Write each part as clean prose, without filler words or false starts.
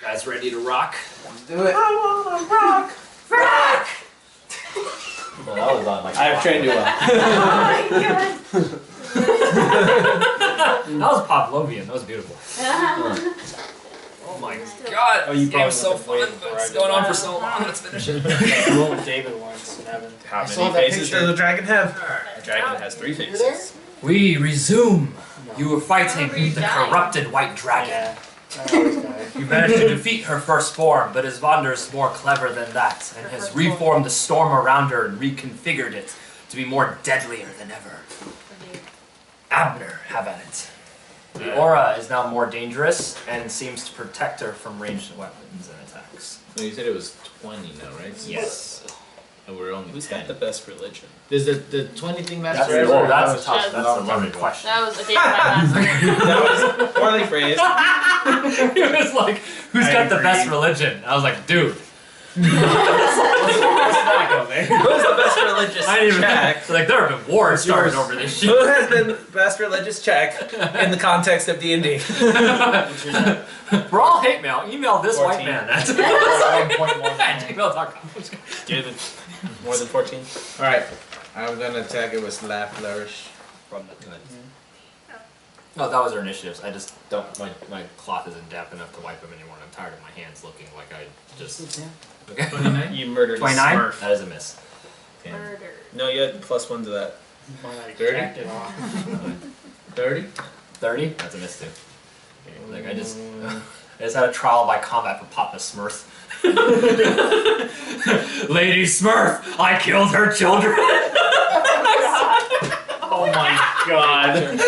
Guys ready to rock? Let's do it. I wanna rock! Rock! Well, that was on like I've trained you well. That was Pavlovian. That was beautiful. Oh my god! Oh, you This game's so fun, but it's going on for so long. Let's finish it. I went with David once and haven't. How saw many that faces picture. does the dragon have? The dragon has 3 faces. We resume. You were fighting Remember you the died. corrupted white dragon. Yeah. I always die. You managed to defeat her first form, but Isvondur's more clever than that, and has reformed the storm around her and reconfigured it to be more deadlier than ever. Abner, have at it. The aura is now more dangerous and seems to protect her from ranged weapons and attacks. No, you said it was 20 now, right? Yes. And we're only Who's 10. got the best religion? Does the 20 thing last That's, forever? well, that's a That's tough, that's a long time loaded ago. question. That was a day of my last week. That was poorly phrased. It was like, who's got the best religion? I was like, dude. What's that go, man? Who's the best religious I didn't even check? like there have been wars started over this shit. Who has been best religious check in the context of D&D? For all hate mail, email this 14. white man at 1.1. gmail.com. David, more than 14? Alright, I'm gonna attack it with Slap Flourish. From the No, that was our initiatives. I just don't, my cloth isn't damp enough to wipe them anymore. I'm tired of my hands looking like I just... Okay. 29? You murdered 29? a Smurf. That is a miss. Murder. No, you had +1 to that. 30? 30? 30? That's a miss too. Like I just had a trial by combat for Papa Smurf. Lady Smurf, I killed her children. Oh my god.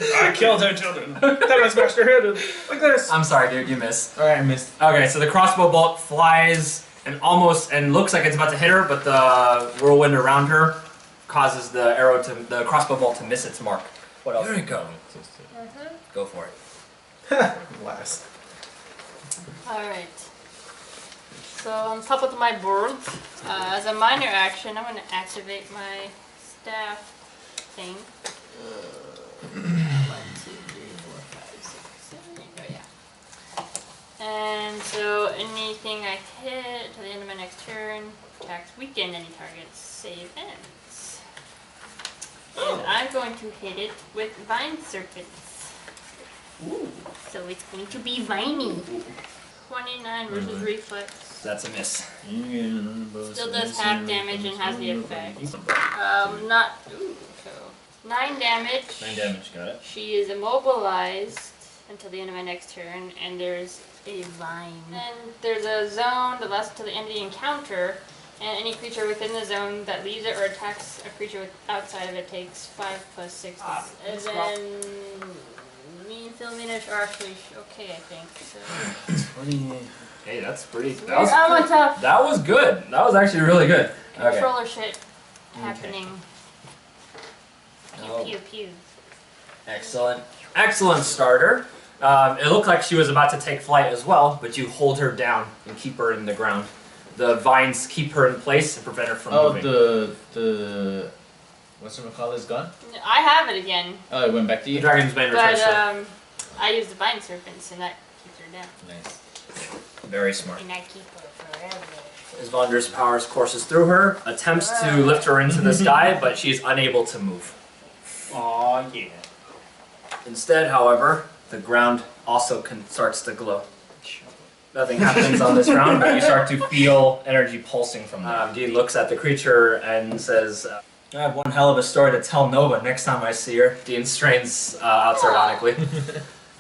I killed her children. Then I smashed her head in like this. I'm sorry, dude, you missed. Alright, I missed. Okay, so the crossbow bolt flies and looks like it's about to hit her, but the whirlwind around her causes the crossbow bolt to miss its mark. What else? There you go. Go for it. Last. Alright. So on top of my board, as a minor action, I'm going to activate my staff thing. 1, 2, 3, 4, 5, 6, 7, 8. Oh yeah. And so anything I hit to the end of my next turn, attacks weaken any target, save ends. And I'm going to hit it with Vine Serpents. Ooh. So it's going to be viney. 29 versus reflex. That's a miss. Still does half damage and has the effect. Not. Ooh, so 9 damage. 9 damage, got it. She is immobilized until the end of my next turn, and there's a vine. And there's a zone that lasts until the end of the encounter, and any creature within the zone that leaves it or attacks a creature outside of it takes 5 + 6. And then me, Philomenish are actually okay, I think. So. Hey, that's pretty. I'm on top. That was good. That was actually really good. Okay. Controller shit happening. Pew Oh. pew pew. Excellent. Excellent starter. It looked like she was about to take flight as well, but you hold her down and keep her in the ground. The vines keep her in place and prevent her from moving. the whatchamacallit is gone? I have it again, Oh, it went back to The you? dragon's bane returns. but I use the vine serpents and that keeps her down. Nice. Very smart. And I keep her forever. Isvondur's powers courses through her, attempts to lift her into the sky, but she's unable to move. Aw, yeah. Instead, however, the ground also starts to glow. Nothing happens on this round, but you start to feel energy pulsing from there. Dee looks at the creature and says, I have one hell of a story to tell Nova next time I see her. Dean strains out sardonically.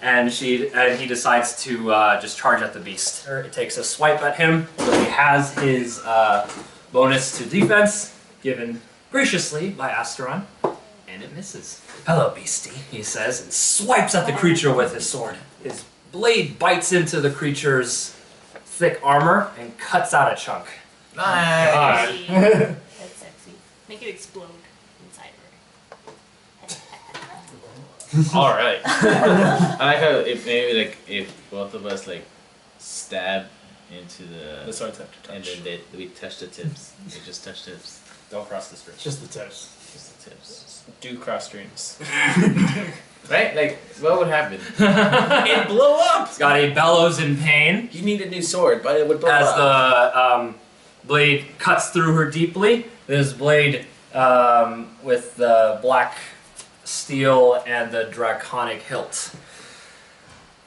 And he decides to just charge at the beast. It takes a swipe at him, so he has his bonus to defense, given graciously by Asteron, and it misses. Hello, beastie, he says, and swipes at the creature with his sword. His blade bites into the creature's thick armor and cuts out a chunk. Nice! Sexy. That's sexy. Make it explode inside her. Alright. I like how if both of us stab into The swords have to touch. and then we touch the tips. They just touch tips. Don't cross the street. Just the tips. Just the tips. Do cross streams. Right? Like, what would happen? It blew up! Skadi bellows in pain You need a new sword, but it would blow as up. the blade cuts through her deeply. This blade with the black steel and the draconic hilt.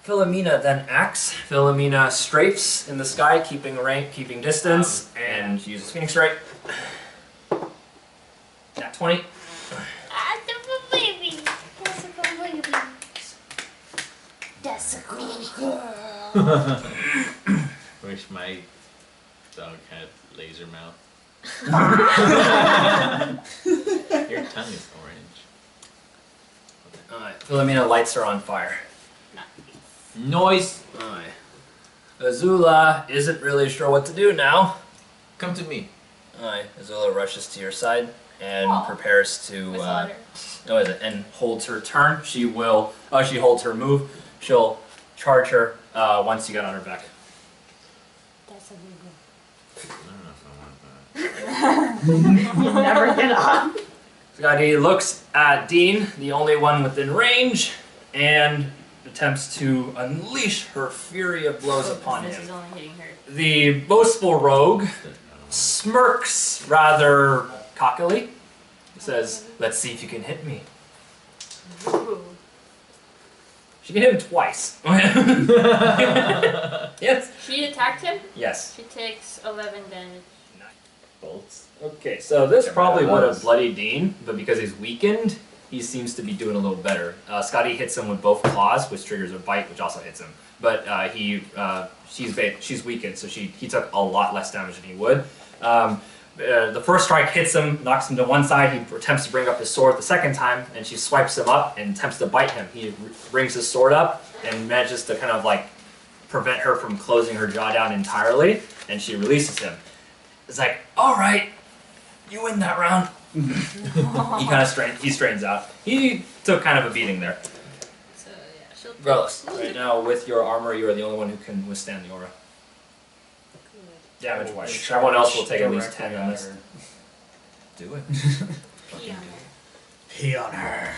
Philomena then acts. Philomena strafes in the sky, keeping rank, keeping distance, and she uses Phoenix Strike. Nat 20. Baby. That's a good baby. That's a good girl. Wish my dog had laser mouth. Your tongue is orange. Alright, Philomena lights her on fire. Noise! Alright. Azula isn't really sure what to do now. Come to me. Alright, Azula rushes to your side and Aw. prepares to With water. and holds her turn. She will she holds her move. She'll charge her once you get on her back. That's a good girl. I don't know if I want that. You'll never get on. Skadi looks at Dean, the only one within range, and attempts to unleash her fury of blows upon This him. is only hitting her. The boastful rogue smirks rather cockily. Says, "Let's see if you can hit me." Ooh. She can hit him twice. Yes. She attacked him. Yes. She takes 11 damage. Bolts. Okay, so this Get probably rid of would have those. bloodied Dean, but because he's weakened, he seems to be doing a little better. Skadi hits him with both claws, which triggers a bite, which also hits him. But she's weakened, so he took a lot less damage than he would. The first strike hits him, knocks him to one side. He attempts to bring up his sword the second time, and she swipes him up and attempts to bite him. He brings his sword up and manages to kind of like prevent her from closing her jaw down entirely, and she releases him. It's like, all right, you win that round. He kind of strains out. He took kind of a beating there. So yeah, she'll take. Regardless, right now with your armor, you are the only one who can withstand the aura. Good. Damage wise. Everyone else will take at least 10 on this. Do it. Pee on her. Pee on her.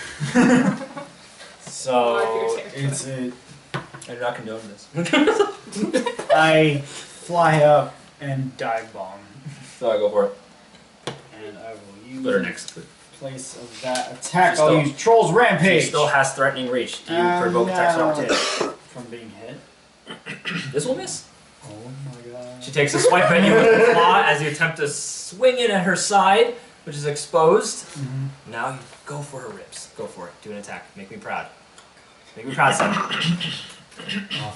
So, it's a. I do not condone this. I fly up and dive bomb, So I go for it. and I will use Put her next to it. place of that attack. She I'll still- use Troll's She Rampage still has threatening reach. Do you provoke attacks of opportunity? from being hit. This will miss. Oh my god. She takes a swipe at you with a claw as you attempt to swing it at her side, which is exposed. Now you go for her ribs. Go for it. Do an attack. Make me proud. Make me proud, son. Oh,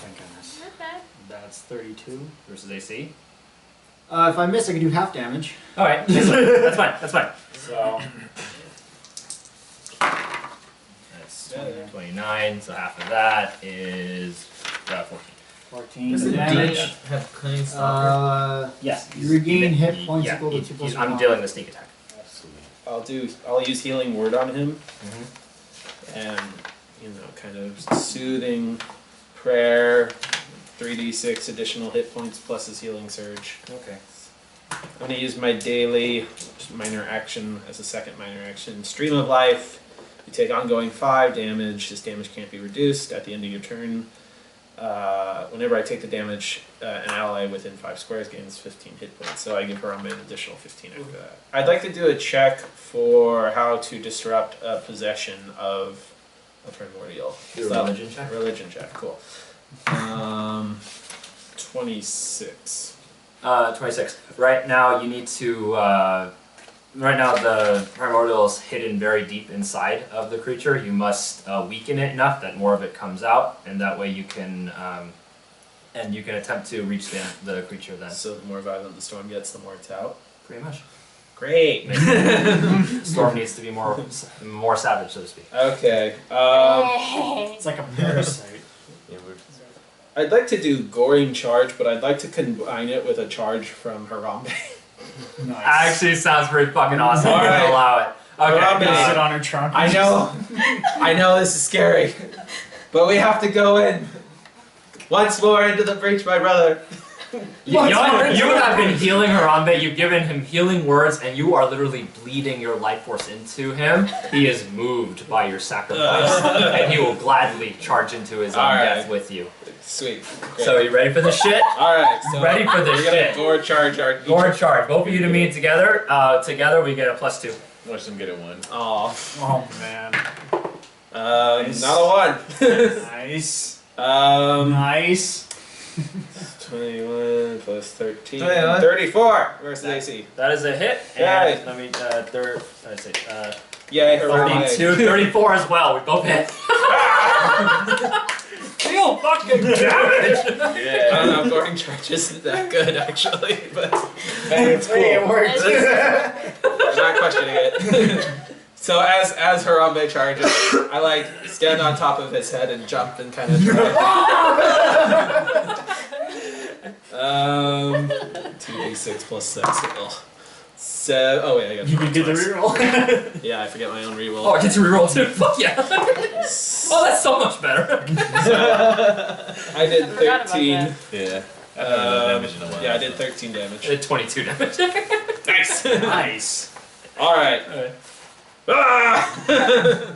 thank goodness. Not bad. That's 32. Versus AC. If I miss, I can do half damage. Alright, that's fine. That's fine. So. That's 29, so half of that is 14. 14 Does the damage. damage have clean stopper? Yes. You regain hit he- points yeah, equal to he- 2 plus I'm 1. dealing the sneak attack. I'll use healing word on him Mm-hmm. and kind of soothing prayer, 3d6 additional hit points plus his healing surge. Okay. I'm gonna use my daily minor action as a second minor action. Stream of life. You take ongoing 5 damage. This damage can't be reduced at the end of your turn. Whenever I take the damage, an ally within 5 squares gains 15 hit points. So I give her an additional 15 after that. I'd like to do a check for how to disrupt a possession of a primordial. Do a religion check? Religion check, cool. 26. 26. Right now you need to, right now the primordial is hidden very deep inside of the creature. You must weaken it enough that more of it comes out, and that way you can attempt to reach the creature then. So the more violent the storm gets, the more it's out. Pretty much. Great. Storm needs to be more savage, so to speak. Okay. Hey. It's like a parasite. Yeah, we're I'd like to do goring charge, but I'd like to combine it with a charge from Harambe. Nice. Actually, sounds pretty fucking awesome. I'm Alright. gonna allow it. Okay. Harambe. Gonna sit on her trunk. I know. I know this is scary, but we have to go in once more into the breach, my brother. You have been healing Harambe, you've given him healing words, and you are literally bleeding your life force into him. He is moved by your sacrifice, and he will gladly charge into his own death with you. Sweet. Great. So, are you ready for this shit? Alright, so Ready for this we're gonna shit? gore charge our Gore charge. Both of you to me together. Together we get a +2. Watch them get a 1. Aw. Oh man. Nice. Not a 1. Nice. Nice. Nice. 21 plus 13. 21. 34 versus AC. That is a hit. Yay. And let me, let's see, Yay, Harambe. 32, 34 as well. We both hit. Deal fucking damage. I don't know, goring charge isn't that good actually, but Hey, it's cool. It works. I'm not questioning it. So as Harambe charges, I like stand on top of his head and jump and kind of try. 2d6 plus 6. So, oh wait, I got You can do the reroll. Yeah, I forget my own reroll. Oh, I get to reroll too. Fuck yeah. Oh, that's so much better. I did Forgot about 13. that. Yeah. I haven't done damage in a while. Yeah, I did 13 damage. I did 22 damage. Nice. Nice. All right. Okay. Ah!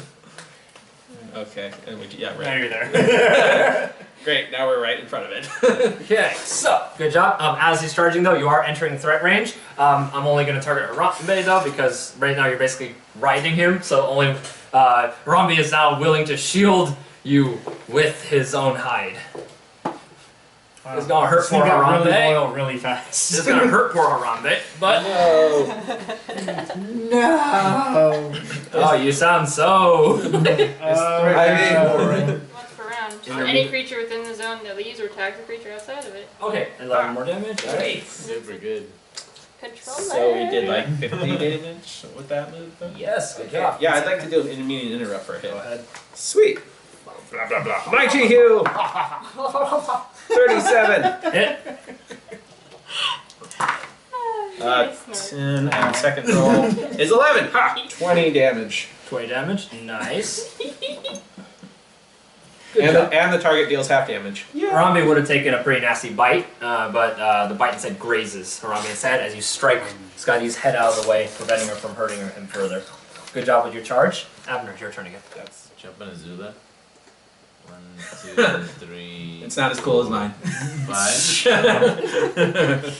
Okay, and we Now right. you're there. Great. Now we're right in front of it. Okay, so good job. As he's charging though, you are entering threat range. I'm only going to target Harambe though because right now you're basically riding him. So only Harambe is now willing to shield you with his own hide. Wow. It's gonna hurt This thing poor got really Harambe. loyal really fast. It's gonna hurt poor Harambe, but No. oh, you sound so. Once per round. Any creature within the zone that leaves or tags a creature outside of it. Okay, 11 more damage. Alright. Super good. Control So we did like 50 damage with that move. Though? Yes, good job. Yeah, I'd like to do an immediate interrupt for a hit. Go ahead. Sweet. Blah blah blah. Mighty Hugh. 37. Hit. 10 and second roll is 11. Ha! 20 damage. 20 damage. Nice. Good And job. the target deals half damage. Harambe would have taken a pretty nasty bite, but the bite instead grazes Harambe instead as you strike Skadi's head out of the way, preventing her from hurting him further. Good job with your charge. Abner, it's your turn again. That's. Jump on Azula. 1, 2, 3. It's not as cool as mine. 5.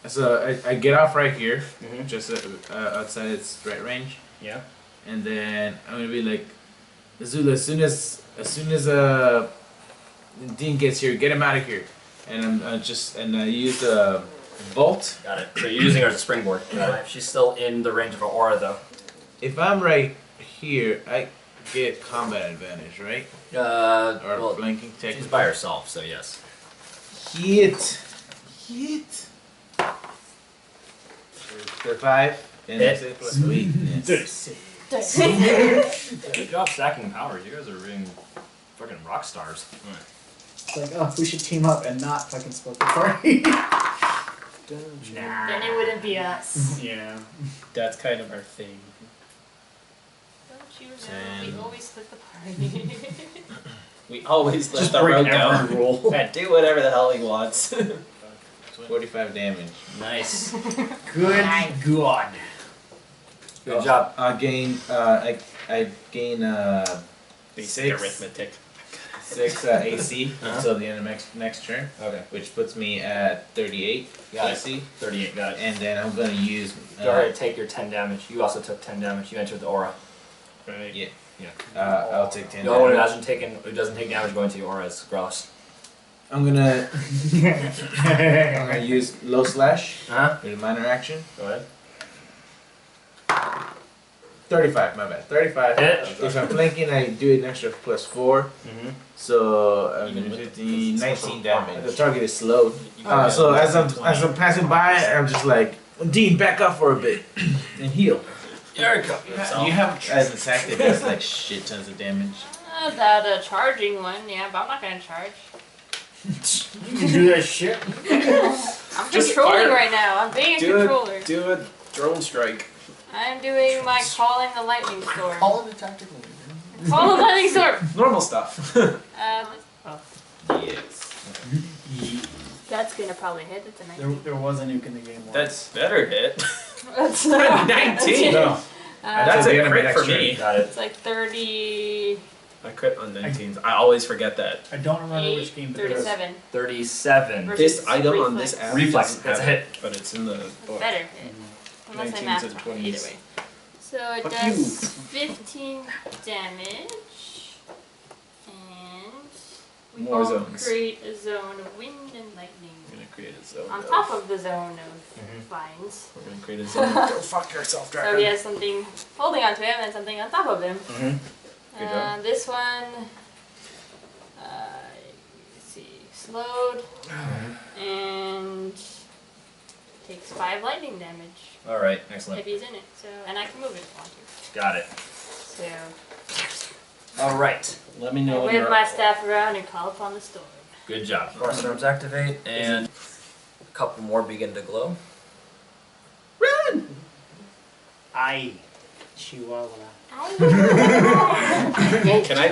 So I get off right here, Mhm. just outside its threat range, Yeah. and then I'm gonna be like, Azula, as soon as Dean gets here, get him out of here, and I use a bolt. Got it. So you're using her as a springboard. Got it. She's still in the range of her aura though. If I'm right here, I get combat advantage, right? Or Well, flanking she's technique. by herself, so yes. Hit. 5. And Hit. that's it. Sweetness. Good job stacking powers. You guys are being fucking rock stars. It's like, oh, we should team up and not fucking split the party. Then it wouldn't be us. Yeah. That's kind of our thing. Don't you know? We always split the party. We always let Just the break road every go rule. and do whatever the hell he wants. 45 damage. Nice. Good God. Good job. I gain. I gain Basic 6 arithmetic. 6 AC Uh-huh. until the end of next turn, Okay. which puts me at 38 Got it. AC. 38. Got it. And then I'm gonna use. Go ahead and take your 10 damage. You also took 10 damage. You entered the aura. Right. Yeah. Yeah. I'll take 10 No one damage. who doesn't take damage going to your aura is gross. I'm gonna use low slash Uh-huh. with a minor action. Go ahead. 35, my bad. 35. Hit. If I'm flanking, I do an extra +4. Mm-hmm. So I'm Even gonna with 15, the 19 special damage. The target is slowed. You can So get as I'm passing by, I'm just like, Dean, back up for a bit and heal. There you go. You have as an attack that does like shit tons of damage. That charging one, yeah, but I'm not gonna charge. You can do that shit. I'm Just controlling fire. right now. I'm being a Do controller. it. Do a drone strike. I'm doing my calling the lightning storm. Call it a tactical. Call the lightning storm. Normal stuff. Yes. That's That's gonna probably hit. It's a 19. There was a nuke in the game once. That's better hit. That's 19. No. That's So a the enemy crit next for me. Got it. It's like 30. I crit on 19s. I always forget that. I don't remember which game, but there was. 37. 37. Versus This item on reflex. this app Reflex, doesn't that's have a it, hit. but it's in the book. Better hit. Unless I 19s math and wrong. 20s. Either way. So it Fuck does 15 damage. And we More will zones. create a zone of wind and lightning. We're gonna create a zone. On top of the zone of vines. We're gonna create a zone. Go fuck yourself, So dragon. he has something holding onto him and something on top of him. Good job. This one, let's see, slowed and takes 5 lightning damage All right, if excellent. he's in it. So, and I can move it if I want to. Got it. So, All right. Let me I know when wave you're my staff around and call upon the storm. Good job. Force storms activate, and a couple more begin to glow. Aye. Chihuahua. Can I?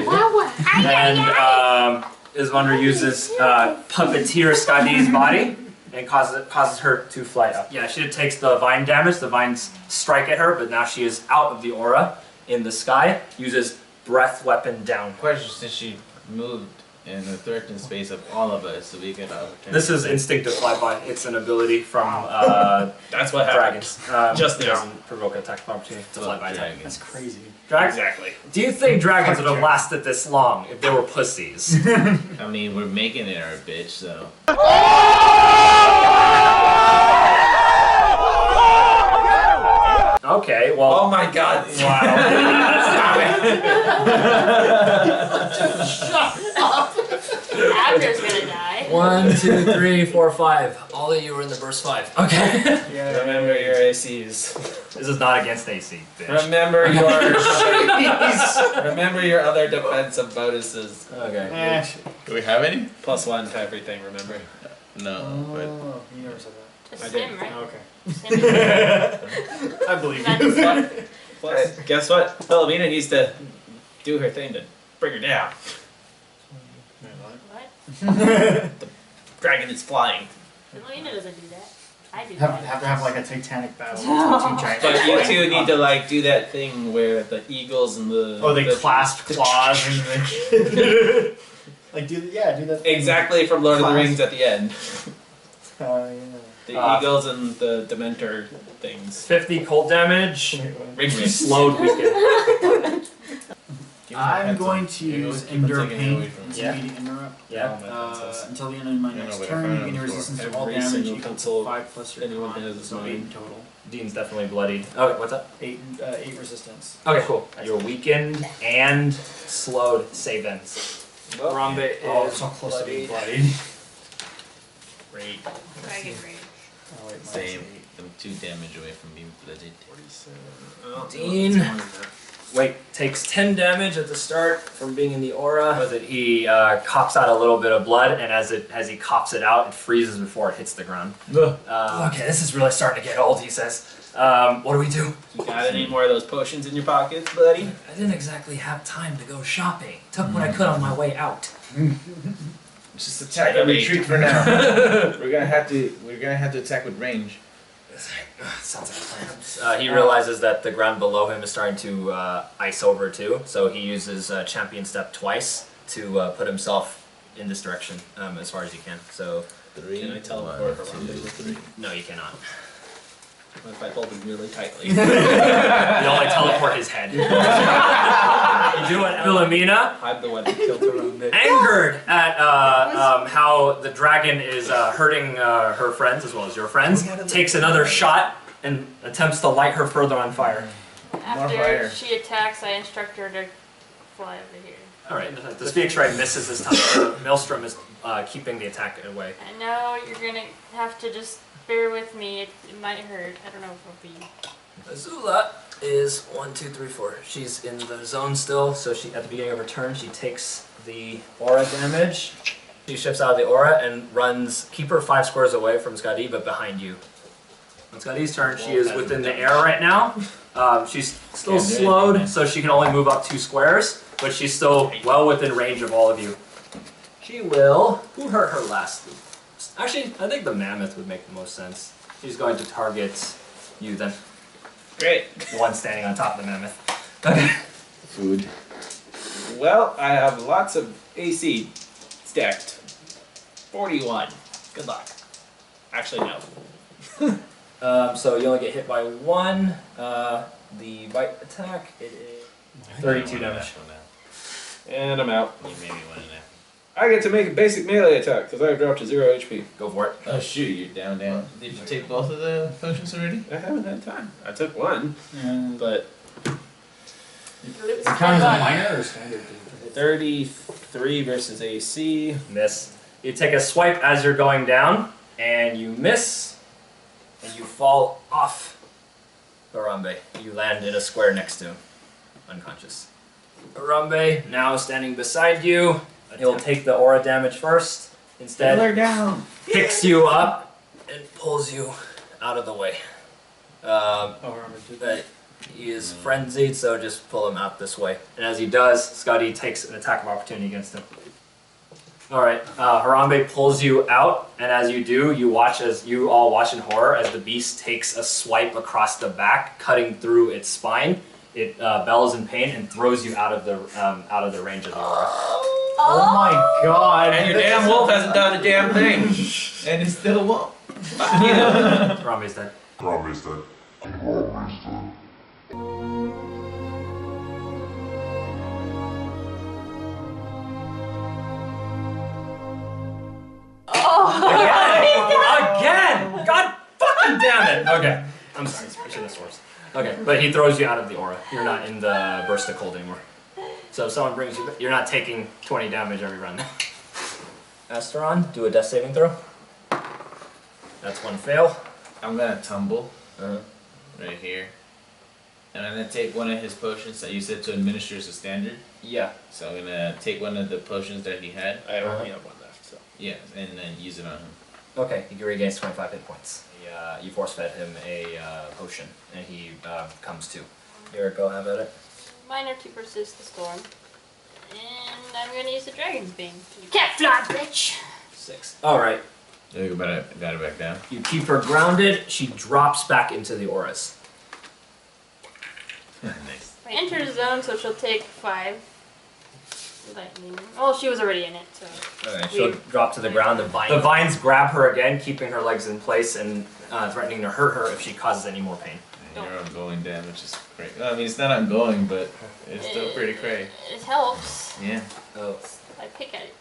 And Isvondur uses puppeteer Skadi's body and causes her to fly up. Yeah, she takes the vine damage. The vines strike at her, but now she is out of the aura in the sky. Uses breath weapon down. Question: since she moved in the threatened space of all of us, so we get opportunity. This is instinctive flyby. It's an ability from That's what happens. dragons. Just it now. doesn't provoke attack of opportunity. It's a flyby attack. Dragons. That's crazy. Dragons. Exactly. Do you think dragons would have lasted this long if they were pussies? I mean, we're making it our bitch, so. Okay, well. Oh my god. Abner's gonna die. 1, 2, 3, 4, 5. All of you are in the burst 5. Okay. Yeah. Remember your ACs. This is not against AC, bitch. Remember your other defensive bonuses. Okay. Do we have any? +1 to everything, remember? No, but Oh, you never said Just I did. him, right? that. Okay. Just him. I believe Not you. just- Plus, guess what? Philomena needs to do her thing to bring her down. What? Dragon is flying. Philomena doesn't do that. I do Have that. to have like a titanic battle between two giant. But you two need to like do that thing where the eagles and the Oh, they the, clasp claws and like do that. Thing. exactly from Lord of the Class. Rings at the end. Oh yeah. The eagles and the Dementor things. 50 cold damage. Ring ring. Slowed weaken. I'm going to use Endure Pain. It's Yeah. immediate interrupt. Yeah. Until the end of my No, next but I turn, found you it gain on the resistance floor. to all Every damage single equal pencil to 5 plus your anyone con, has is so 8 mine. in total. Dean's definitely bloodied. Okay, what's up? 8 resistance. Okay, cool. You're weakened and slowed. Save ends. Harambe is Oh, so close to being bloodied. bloodied. Great. Dragon Rage. Oh, wait, mine's same. 8. I'm 2 damage away from being blooded. 47. Oh, Dean. it's more than that. Wait, takes 10 damage at the start from being in the aura. Was it he coughs out a little bit of blood, and as he coughs it out, it freezes before it hits the ground. Okay, this is really starting to get old, he says. What do we do? You got any more of those potions in your pockets, buddy? I didn't exactly have time to go shopping. Took what I could on my way out. Just attack and retreat for now. we're gonna have to attack with range. Sounds like a plan. He realizes that the ground below him is starting to ice over too, so he uses champion step twice to put himself in this direction as far as he can. So 3. Can I teleport 1, around 2, it? 3. no, you cannot. What if I hold him really tightly? You only teleport his head. You do it, Philomena. I'm the one that killed Harambe. Angered at how the dragon is hurting her friends as well as your friends, takes another shot and attempts to light her further on fire. After fire. she attacks, I instruct her to fly over here. Alright, the Phoenix Ray misses this time. The Maelstrom is keeping the attack away. I know you're gonna have to just bear with me. It might hurt. I don't know if it'll be. Azula is 1, 2, 3, 4. She's in the zone still, so she at the beginning of her turn she takes the aura damage. She shifts out of the aura and runs. Keep her 5 squares away from Skadi, but behind you. On Skadi's turn, she is within the air right now. She's still slowed, so she can only move up 2 squares, but she's still well within range of all of you. She will. Who hurt her last? Actually, I think the mammoth would make the most sense. He's going to target you then. Great. The one standing on top of the mammoth. Okay. Food. Well, I have lots of AC stacked. 41. Good luck. Actually, no. So you only get hit by one. The bite attack, it is 32 damage. And I'm out. You made me one in there. I get to make a basic melee attack because I've dropped to 0 HP. Go for it. Oh shoot, you're down. Did you take both of the potions already? I haven't had time. I took one, but It counts as a minor or standard? 33 versus AC. Miss. You take a swipe as you're going down, and you miss, and you fall off Harambe. You land in a square next to him, unconscious. Harambe, now standing beside you. He'll take the aura damage first. Instead, down. picks you up and pulls you out of the way. But he is frenzied, so just pull him out this way. And as he does, Skadi takes an attack of opportunity against him. Alright, Harambe pulls you out, and as you do, you all watch in horror as the beast takes a swipe across the back, cutting through its spine. It bellows in pain and throws you out of the range of the aura. Oh my god. And your damn wolf hasn't done a damn thing. And it's still a wolf. Harambe's dead. Harambe's dead. Harambe's dead. Again! God fucking damn it! Okay. I'm sorry, I should have sourced. Okay, but he throws you out of the aura. You're not in the burst of cold anymore. So if someone brings you back, you're not taking 20 damage every run. Asteron, do a death saving throw. That's one fail. I'm gonna tumble right here. And I'm gonna take one of his potions that you said to administer as a standard. Yeah. So I'm gonna take one of the potions that he had. I only have one left, so. Yeah, and then use it on him. Okay, he regains 25 hit points. You force-fed him a potion, and he comes to. Here, go have at it. Minor to persist the storm. And I'm gonna use the Dragon's Bane. You can't fly, bitch! 6. Alright. There you go, got it back down. You keep her grounded, she drops back into the auras. Nice. Enter the zone, so she'll take 5 lightning. Oh, she was already in it, so. Okay, she'll drop to the ground. The vines grab her again, keeping her legs in place and threatening to hurt her if she causes any more pain. And your ongoing damage is great. I mean, it's not ongoing, but it's still pretty cray. It helps. Yeah. Oh. I pick at it.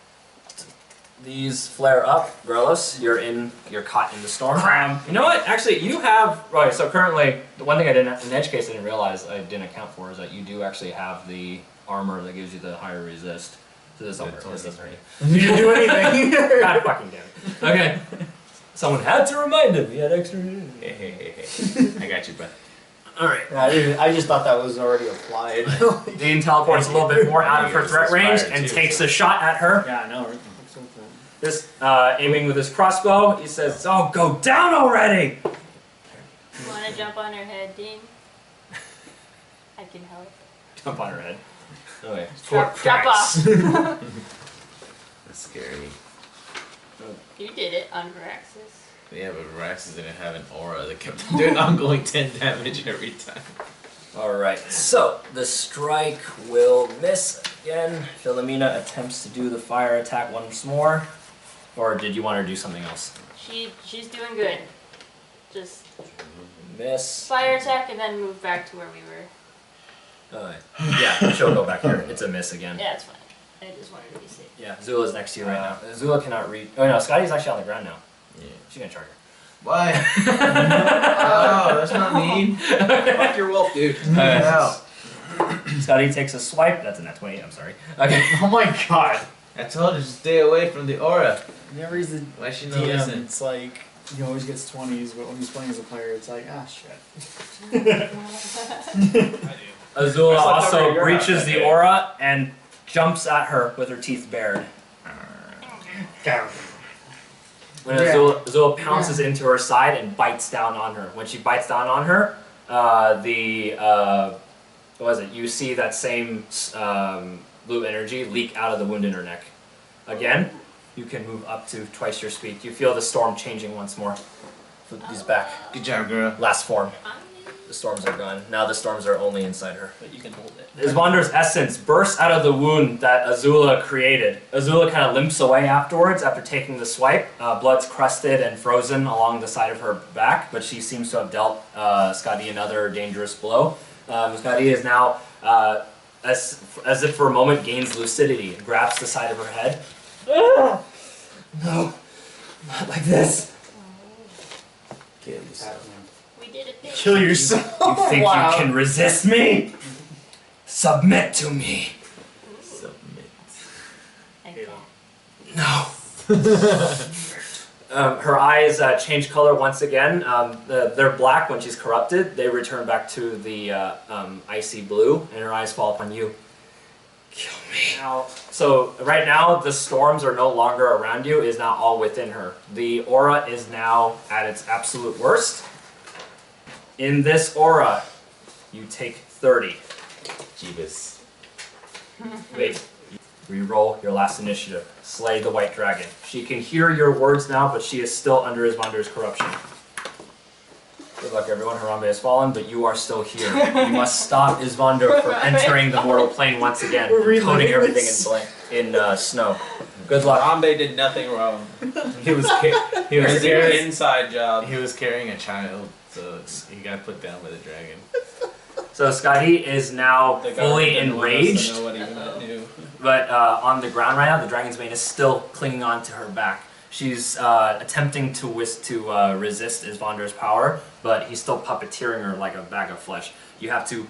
These flare up. Grolos, you're caught in the storm. You know what? Actually, you have, right, so currently, the one thing I didn't, in edge case I didn't realize I didn't account for is that you do actually have the armor that gives you the higher resist. So this doesn't hurt you. You didn't do anything. God fucking damn it. Okay. Someone had to remind him he had extra. I got you, bud. Alright. I just thought that was already applied. Dean teleports a little bit more out of her threat range and takes a shot at her. Yeah, I know. This, aiming with his crossbow, he says, "Oh, go down already!" You wanna jump on her head, Dean? I can help. Jump on her head. Okay. Drop off. That's scary. You did it on Veraxis. Yeah, but Raxus didn't have an aura that kept doing ongoing 10 damage every time. Alright, so the strike will miss again. Philomena attempts to do the fire attack once more. Or did you want her to do something else? She's doing good. Just Miss. fire attack and then move back to where we were. Alright. Yeah, she'll go back here. It's a miss again. Yeah, it's fine. I just wanted to be safe. Yeah, Zula's next to you right now. Zula cannot read. Oh no, Skadi's actually on the ground now. Yeah. She's gonna charge her. Why? Oh, that's not mean. Fuck your wolf, dude. No. Skadi takes a swipe. That's a nat 20, I'm sorry. Okay. Oh my god. I told her to stay away from the aura. Whenever he's the Why she not DM, listen? it's like he always gets 20s, but when he's playing as a player, it's like, ah, shit. Azula I slept over also at your breaches house that the day. aura and jumps at her with her teeth bared. When Azula pounces into her side and bites down on her. When she bites down on her, what was it? You see that same blue energy leak out of the wound in her neck. Again, You can move up to twice your speed. You feel the storm changing once more. He's back. Good job, girl. Last form. The storms are gone. Now the storms are only inside her. But you can hold it. Isvondur's essence bursts out of the wound that Azula created. Azula kind of limps away afterwards after taking the swipe. Blood's crusted and frozen along the side of her back, but she seems to have dealt Skadi another dangerous blow. Skadi is now, as if for a moment, gains lucidity and grabs the side of her head. No, not like this. Kill yourself. We did it. Kill yourself. You think you can resist me? Submit to me. Submit. Okay. No. Her eyes change color once again. They're black when she's corrupted. They return back to the icy blue, and her eyes fall upon you. Kill me. Now, so right now, the storms are no longer around you. It is now all within her. The aura is now at its absolute worst. In this aura, you take 30. Jeebus. Wait. Reroll your last initiative. Slay the white dragon. She can hear your words now, but she is still under Isvondur's corruption. Good luck, everyone. Harambe has fallen, but you are still here. You must stop Isvondur from entering the mortal plane once again, and coating everything in snow. Good luck. Harambe did nothing wrong. He was He was an inside job. He was carrying a child, so he got put down by the dragon. So Skadi is now The fully government didn't want us to enraged, know what he meant to. but on the ground right now, the dragon's mane is still clinging on to her back. She's attempting to resist Isvondur's power, but he's still puppeteering her like a bag of flesh. You have to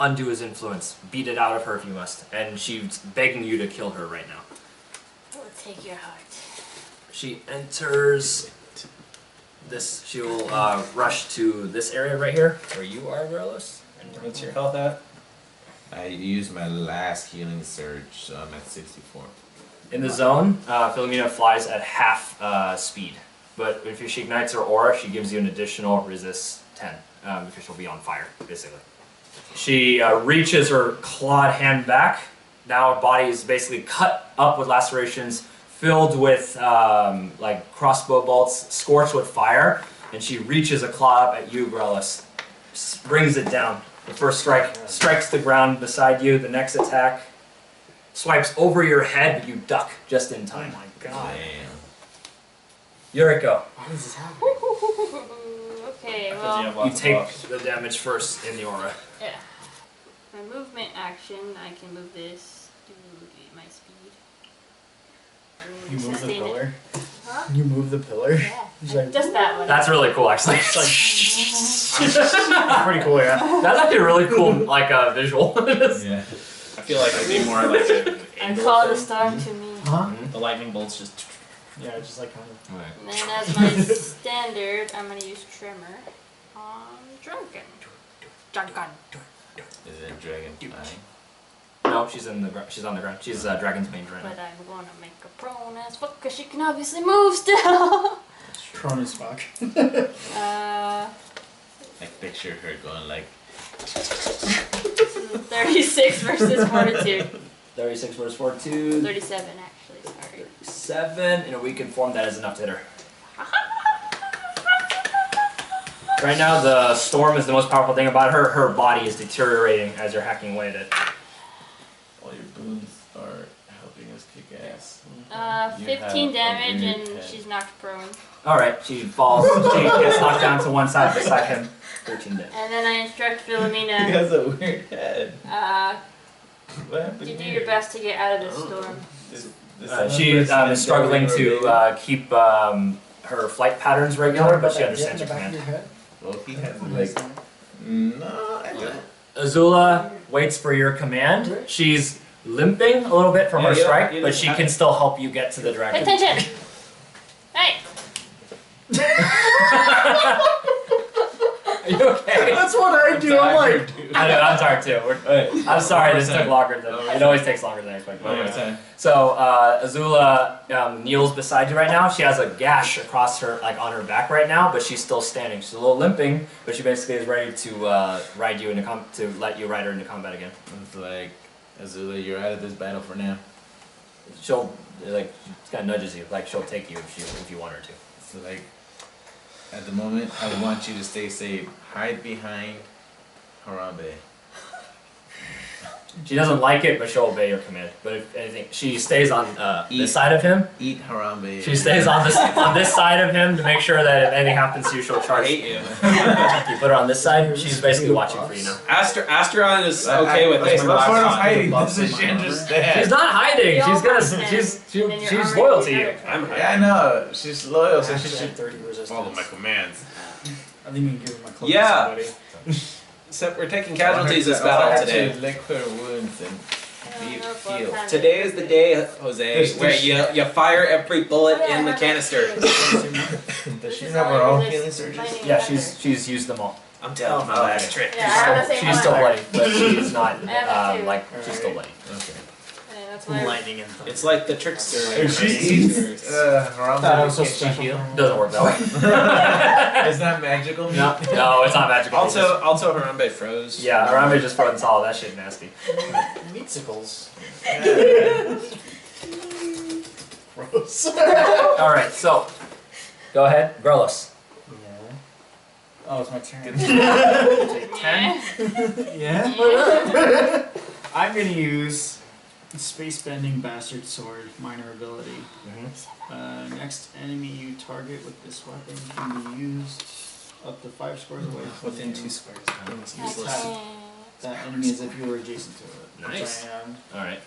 undo his influence, beat it out of her if you must, and she's begging you to kill her right now. I will take your heart. She enters this. She will rush to this area right here, where you are, Perilous. What's your health at? I used my last healing surge, so I'm at 64. In the zone, Philomena flies at half speed, but if she ignites her aura, she gives you an additional resist 10, because she'll be on fire, basically. She reaches her clawed hand back. Now her body is basically cut up with lacerations, filled with like crossbow bolts, scorched with fire, and she reaches a claw up at you, Grellis. Brings it down. The first strike strikes the ground beside you. The next attack swipes over your head, but you duck just in time. Oh my god. Damn. Yuriko, Why is this happening? Okay, Because you well, have you lots of take buffs. the damage first in the aura. yeah. My movement action, I can move this to my speed. You move the Sustain it. pillar? Huh? You move the pillar? Yeah. He's like, Just that one. That's really cool, actually. it's like, that's pretty cool, yeah. That's actually a really cool, like, visual. Yeah. I feel like it'd be more like an I angle call the thing. storm to me. Huh? The lightning bolts just. Yeah, just like kind of. Alright. And then as my standard, I'm gonna use Tremor on Drunken. Drunken. Is it a dragon flying? No, she's on the ground. She's Dragon's Mane right But now. I'm gonna make her prone as fuck, cause she can obviously move still. Prone as fuck. Like picture her going like 36 versus Fortitude. 36 versus Fortitude. 37 actually, sorry. 7 in a weakened form. That is enough to hit her. Right now, the storm is the most powerful thing about her. Her body is deteriorating as you're hacking away at it. all your boons are helping us kick ass. You 15 have a damage weird and head. she's knocked prone. Alright, she falls. She gets knocked down to one side beside him. 13 damage. And then I instruct He Philomena has a weird head. What happened to do here? your best to get out of this storm. She is struggling to keep her flight patterns regular, but she understands your command. Well, he has like no. I don't. Azula waits for your command. She's limping a little bit from her strike, but she can still help you get to the Pay dragon. attention! Hey! Are you okay? That's what I do. I'm like, I know, I'm tired too. I'm sorry, this took time. longer than One more it always takes longer than I expected. One more time. So Azula kneels beside you right now. She has a gash across her, like on her back right now, but she's still standing. She's a little limping, but she basically is ready to ride you into to let you ride her into combat again. It's like Azula, you're out of this battle for now. She'll like kind of nudges you, like she'll take you if you want her to. So like, at the moment, I want you to stay safe. Hide behind Harambe. She doesn't like it, but she'll obey your command. But if anything, she stays on this side of him. Eat Harambe. She stays on this side of him to make sure that if anything happens to you, she'll charge. I hate you. You put her on this side. She's basically watching for you now. Asteron is okay with this. What part of Relax. hiding doesn't she understand? She's not hiding. You're She's gonna. almost She's loyal to you. I'm Yeah, I know. She's loyal, so she Actually, should 30 resistance. follow my commands. I think you can give her my cloak Yeah. to somebody. So we're taking casualties this I battle want her today. to lick her wounds and heal. Today is the day, Jose, where you fire every bullet in the canister. Does she have her own healing surges? Yeah, she's used them all. I'm telling my last trick. Yeah, I have the same She's one. still bloody, but she's not I have it too. like she's still bloody. Okay. Yeah, that's why. Lightning and thunder. It's like the trickster. If she eats Harambe, That was so can she special. heal? Doesn't work that way. It's not magical meat? No, it's not magical. Also Harambe froze. Yeah, Harambe just frozen solid. That shit nasty. Meatsicles. Gross. All right, so go ahead, Growless. Yeah. Oh, it's my turn. Take 10. Yeah. I'm gonna use Space Bending Bastard Sword, minor ability. Next enemy you target with this weapon can be used up to 5 squares away. From Within you. 2 squares. It's I useless. can't. That enemy is if you were adjacent to it. Nice. Which I am. All right,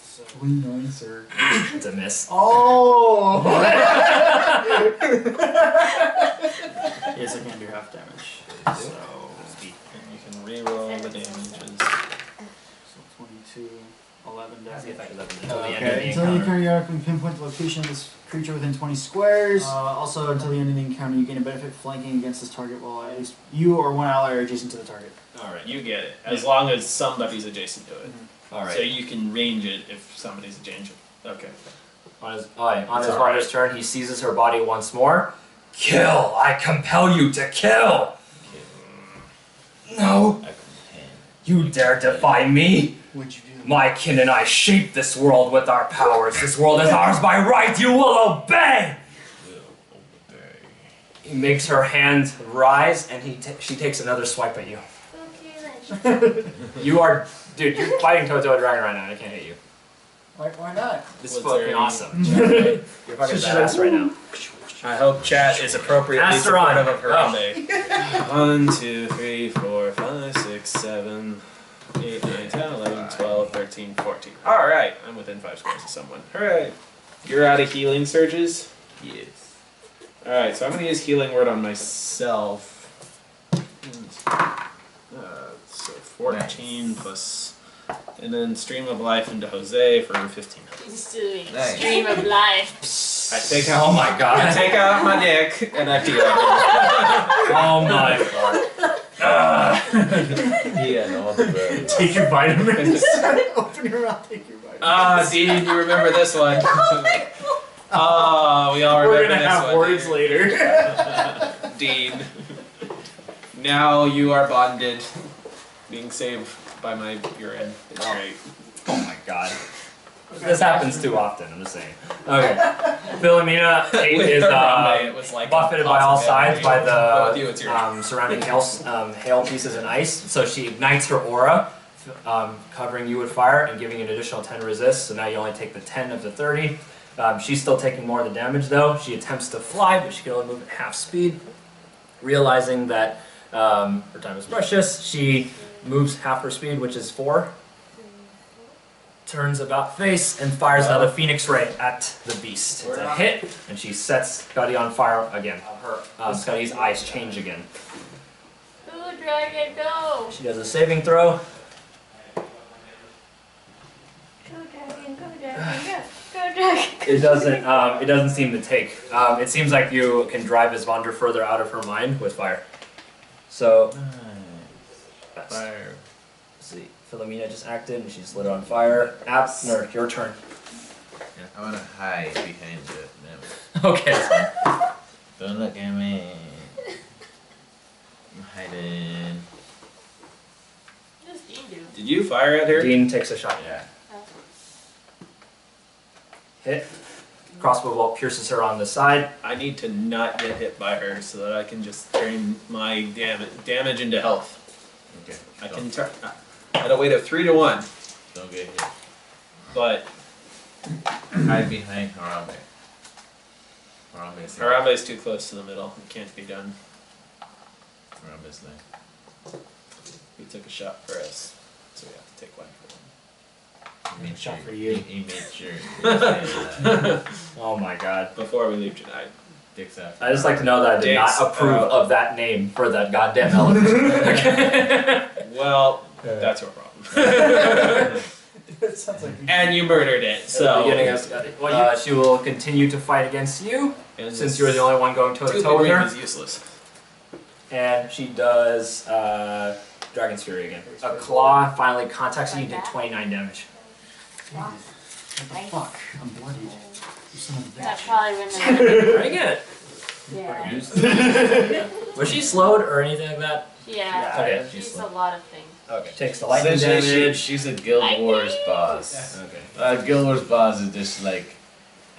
So we nicer. it's a miss. Oh! Yes, I can do half damage. So You can re-roll the damages. 22, 11 How's the damage. effect of that until the end of the Okay, until you encounter? periodically pinpoint the location of this creature within 20 squares. Also, until the end of the encounter, you gain a benefit flanking against this target while at least you or one ally are adjacent to the target. All right, You get it, as long as somebody's adjacent to it. all right. So you can range it if somebody's adjacent. Okay. On his rider's turn, he seizes her body once more. Kill! I compel you to kill! No! You dare defy me? What'd you do? My kin and I shape this world with our powers. This world is ours by right. You will obey! He makes her hand rise, and she takes another swipe at you. Okay, then. You are... Dude, you're fighting toe-to-toe dragon right now, and I can't hit you. Why not? This is Was there fucking any- awesome. You're fucking badass right now. I hope chat is appropriately Asteron. supportive of Harambe. 1, 2, 3, 4, 5, 6, 7, 8, 9, 10, 11, 12, 13, 14. Alright, I'm within 5 squares of someone. Alright. You're out of healing surges? Yes. Alright, so I'm going to use Healing Word on myself. So 14 plus... And then Stream of Life into Jose for 15. He's doing Nice. Stream of Life. I take out Oh my I god. take out my dick and I heal. Oh my god. Yeah, no, the Take your vitamins. Open your mouth, take your bite. Ah, Dean, you remember this one. Oh, we all We're remember gonna this have one. words later. Dean. Now you are bonded. Being saved by my urine. It's great. Oh my god. This happens too often, I'm just saying. Okay. Philomena With is Harambe, it was like buffeted by all sides by But with you, it's your surrounding hail pieces and ice. So she ignites her aura, covering you with fire and giving you an additional 10 resist. So now you only take the 10 of the 30. She's still taking more of the damage though. She attempts to fly, but she can only move at half speed. Realizing that her time is precious, she moves half her speed, which is 4. Turns about face and fires another Phoenix Ray at the beast. It's a hit, and she sets Skadi on fire again. Skadi's eyes change again. Go, dragon, go! She does a saving throw. Go, dragon, go, dragon, go! Go, dragon! It doesn't seem to take. It seems like you can drive Isvondur further out of her mind with fire. So, that's, fire. let's see. Philomena just acted, and she's lit on fire. No, your turn. I want to hide behind the Okay. That's fine. Don't look at me. I'm hiding. What does Dean do? Did you fire at her? Dean takes a shot. Yeah. hit. Crossbow bolt pierces her on the side. I need to not get hit by her so that I can just turn my damage into health. Okay. I can turn at a weight of 3 to 1. Don't get hit. But Hide behind Harambe. Harambe is too close to the middle. It can't be done. Harambe's like. He took a shot for us, so we have to take one for him. He made Shot sure, for you. He made sure. Oh my god. Before we leave tonight. Dicks out. I just like to know that I did Dicks, not approve of that name for that goddamn element. Well, that's your problem. It sounds like And you murdered it, At the so. beginning of Skadi. She will continue to fight against you, And since you're the only one going toe to toe with Two her. is useless. And she does Dragon's Fury again. A claw finally contacts you, you take 29 damage. what the fuck? I'm bloodied. You son of a That bitch. probably wouldn't have. Very good. Yeah. Was she slowed or anything like that? Yeah. Okay. She's a lot of things. Okay. Takes the lightning Essentially, damage. she's a Guild Wars boss. Okay. Guild Wars boss is just like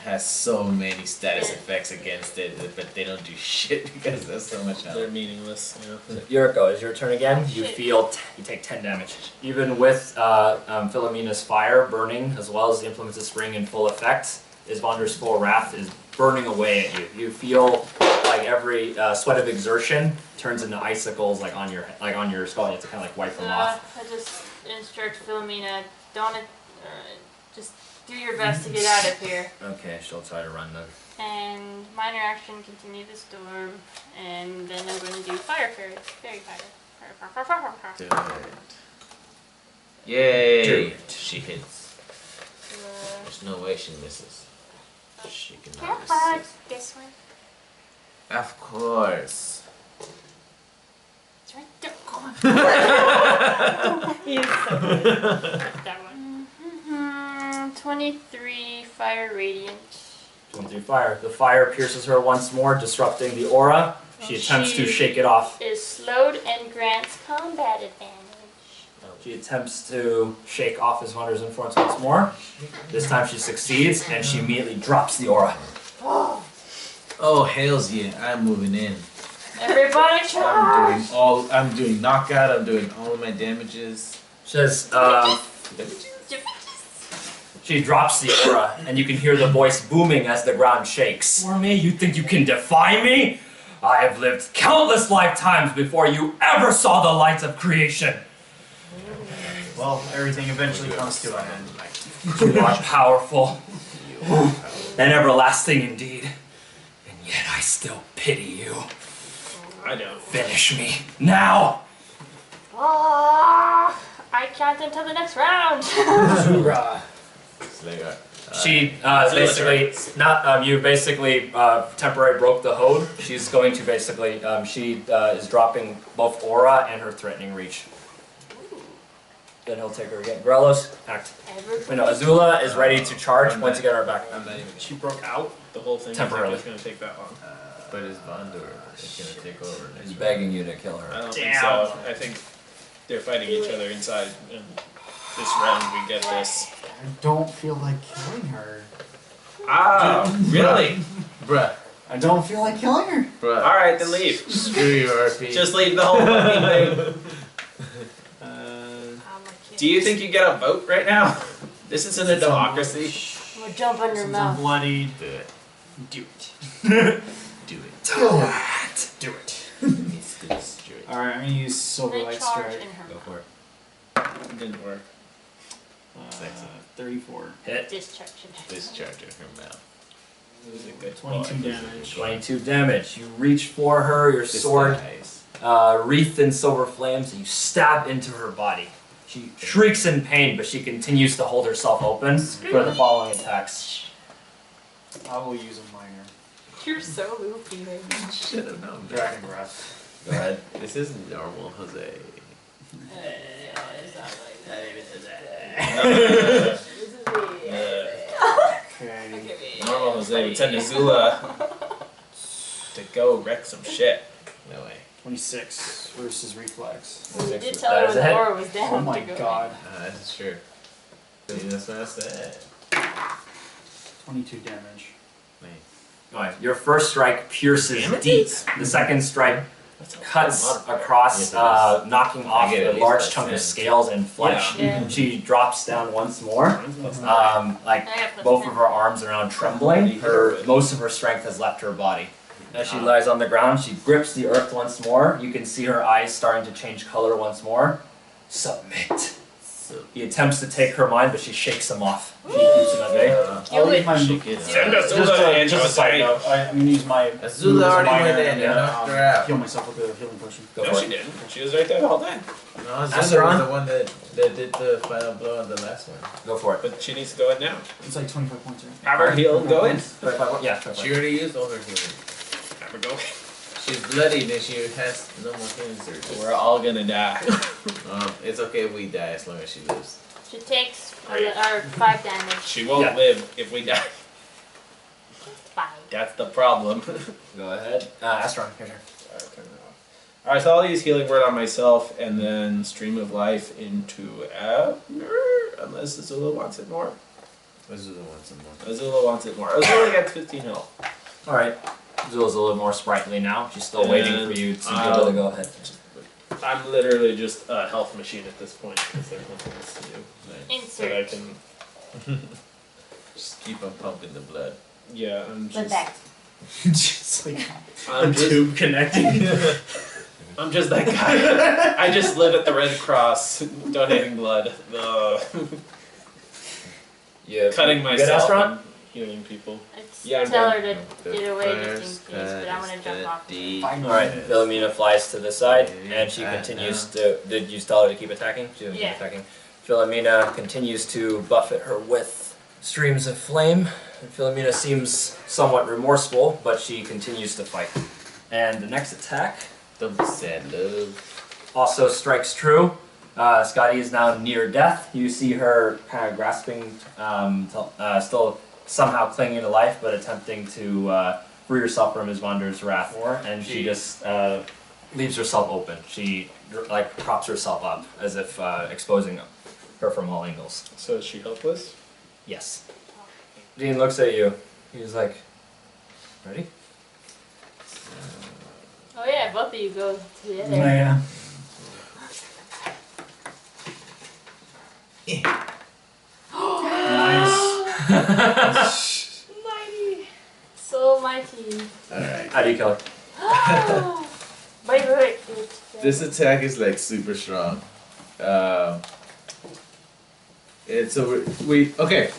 has so many status effects against it, but they don't do shit because there's so much They're health. meaningless, you know. Yuriko, it's your turn again. You Shit. feel you take 10 damage. Even with Philomena's fire burning, as well as the implements of spring in full effect, Isvondur's full wrath is burning away at you. You feel like every sweat of exertion turns into icicles, like on your skull. You have to kind of like wipe them off. I just instruct Philomena, don't just do your best to get out of here. Okay, she'll try to run then. And minor action, continue the storm, and then I'm going to do fire fairy, fairy fire. Do it. Yay! Do it. She hits. There's no way she misses. She can Can I miss. fire this one? Of course. It's right there. He is so good. That one. 23 fire radiant. 23 fire. The fire pierces her once more, disrupting the aura. She attempts to shake it off. Is slowed and grants combat advantage. She attempts to shake off his Isvondur's influence once more. This time she succeeds, and she immediately drops the aura. Oh hells yeah! I'm moving in. Everybody charge! I'm doing knockout. I'm doing all of my damages. She says, she drops the aura, and you can hear the voice booming as the ground shakes. For me, you think you can defy me? I have lived countless lifetimes before you ever saw the light of creation. Well, everything eventually comes to an end. You are powerful and everlasting indeed, and yet I still pity you. I don't. Finish me now. I can't until the next round. Slayer. She basically you basically temporarily broke the hold. She's going to basically she is dropping both aura and her threatening reach. Then he'll take her again. Grelos, act. Wait, no, Azula is ready to charge once you get her back. I'm not even. She broke out the whole thing. Temporarily. It's going to take that long. But Isvondur is gonna take over next. He's begging you to kill I her. don't think so. I think they're fighting each other inside. And this round we get this. I don't feel like killing her. Ah, really? Bruh. I don't feel like killing her. Bruh. All right, then leave. Screw you, RP. Just leave the whole fucking thing. Do you think you get a vote right now? This isn't a democracy. I'm gonna jump on your Since I'm mouth. bloodied, Do it. do it. Do it. Do it. Miss this, do it. Alright, I'm gonna use Silver They Light charge Strike. in her Go mouth. for it. It didn't work. Sexy. 34. Hit. Discharge in her Discharge in her mouth. It was a good 22 ball. damage. 22 damage. You reach for her, your sword Nice. wreathed in silver flames, and you stab into her body. She shrieks in pain, but she continues to hold herself open for the following attacks. I will use a minor. You're so loopy, baby. Should have known that. Dragon Breath. Go ahead. This isn't normal, Jose. Okay. Normal Jose would send Azula to go wreck some shit. No way. 26 versus Reflex. You did That tell her is when a the hit. aura was down Oh my to go. god. That's true. See, that's what I said. 22 damage. Alright, your first strike pierces deep. The second strike cuts across, knocking off a large chunk of scales and flesh. Yeah. She drops down once more. Like I got both of her arms around trembling. Most of her strength has left her body. As she lies on the ground, she grips the earth once more. You can see her eyes starting to change color once more. Submit. He attempts to take her mind, but she shakes him off. She keeps him at bay. I'll leave my Send us just a side note. I'm gonna use my Azula already went in and yeah. knocked her out. heal myself with a healing potion. Go No, for she it. didn't. She was right there the whole time. No, Azula was the one that did the final blow on the last one. Go for it. But she needs to go in now. It's like 25 points, right? Have her heal and go in. 25. Yeah, 25. She already used all her healing. Have her go in. She's bloodied and she has no more healing surges. We're all gonna die. It's okay if we die as long as she lives. She takes 5 damage. She won't Yeah. live if we die. It's fine. That's the problem. Go ahead. Astron, your turn. Alright, so I'll use Healing Word on myself and then Stream of Life into Abner, unless Azula wants it more. Azula wants some more. Azula wants it more. Azula gets 15 health. Alright. Zula's a little more sprightly now. She's still waiting for you to be able to go ahead. I'm literally just a health machine at this point because there's nothing else to do. But I Insert. can, Just keep on pumping the blood. yeah, I'm But just, that. Just like I'm just, tube connecting. I'm just that guy. I just live at the Red Cross, donating blood, Yeah. cutting Good myself Astron? and healing people. Let's Yeah, I'm tell done. her to get away just in case, but I'm gonna jump off. Alright, Philomena flies to the side and she continues to. Did you tell her to keep attacking? She didn't Yeah. keep attacking. Philomena continues to buffet her with streams of flame. And Philomena seems somewhat remorseful, but she continues to fight. And the next attack Don't be sad, love. also strikes true. Skadi is now near death. You see her kind of grasping, still somehow clinging to life, but attempting to free herself from Isvondur's wrath. And she just leaves herself open. She like props herself up as if exposing her from all angles. So is she helpless? Yes. Dean looks at you. He's like, ready? Oh yeah, both of you go together. Yeah. Nice. Mighty. So mighty. Alright. How do you kill her? Wait. This attack is like super strong. It's so okay.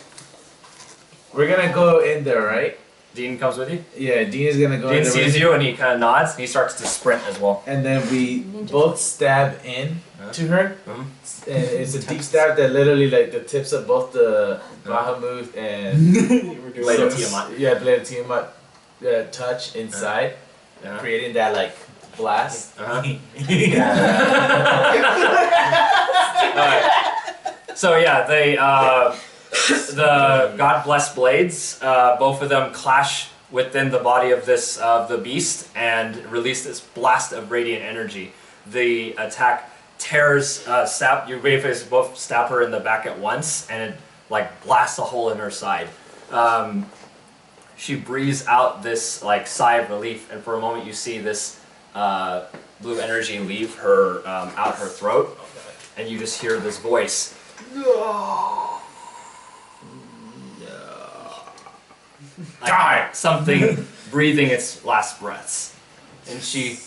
We're gonna go in there, right? Dean comes with you. Yeah, Dean is gonna go in Dean there. sees you and he kind of nods. And he starts to sprint as well. And then we both stab in to her. Mhm. And it's a deep stab that literally like the tips of both the Bahamut and Blade of Tiamat. Yeah, Blade of Tiamat touch inside, Yeah. creating that like blast. Alright. So yeah, they the God bless blades. Both of them clash within the body of this the beast and release this blast of radiant energy. The attack tears stab. You basically both stab her in the back at once, and it like blasts a hole in her side. She breathes out this like sigh of relief, and for a moment you see this blue energy leave her out her throat, and you just hear this voice. Die! Something breathing its last breaths. And she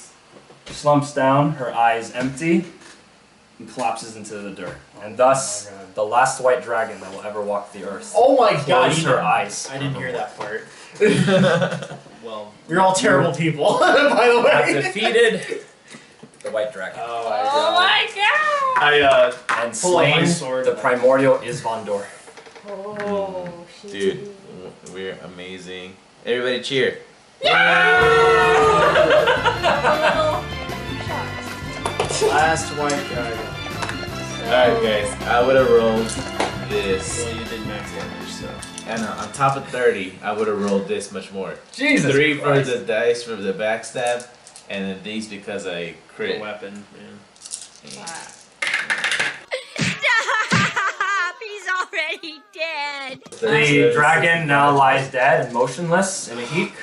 slumps down, her eyes empty, and collapses into the dirt. And thus, the last white dragon that will ever walk the earth Oh my god. closed her eyes. I didn't hear that part. Well, We're all terrible people, by the Have way. defeated the white dragon. Oh my god! I And pull out my slain sword the and I- primordial Isvondur. Oh, shit. Dude, we're amazing. Everybody cheer. last white guy. Alright guys, I would have rolled this. well, you did max damage, so. And on top of 30, I would have rolled this much more. Jesus 3 for Christ. the dice for the backstab, and then these because I A crit. weapon, man. Wow. Stop! He's already He's dead. The dragon now lies dead and motionless in a heap.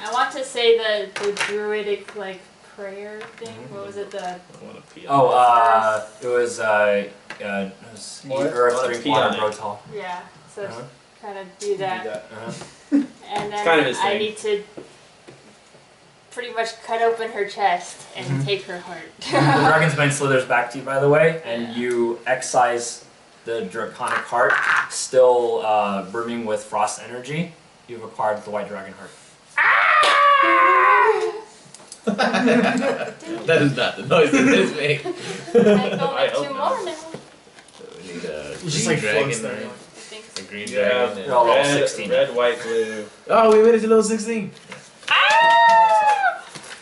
I want to say the druidic like prayer thing. What was it? I want to pee. It was What? earth, I wanna drink pee water, on it. grow tall. Yeah. So Uh-huh. kind of do that, Uh-huh. and then kind of his I thing. need to pretty much cut open her chest and Mhm. take her heart. The dragon's bane slithers back to you, by the way, and you excise the draconic heart, still brimming with frost energy. You've acquired the white dragon heart. That is not the noise that this makes. I go I make hope 2 not. more now. We need a It's just green like dragon. floats there. Right? I think A so. green Yeah, dragon. They're all level red, 16. red, white, blue. Oh, we made it to level 16.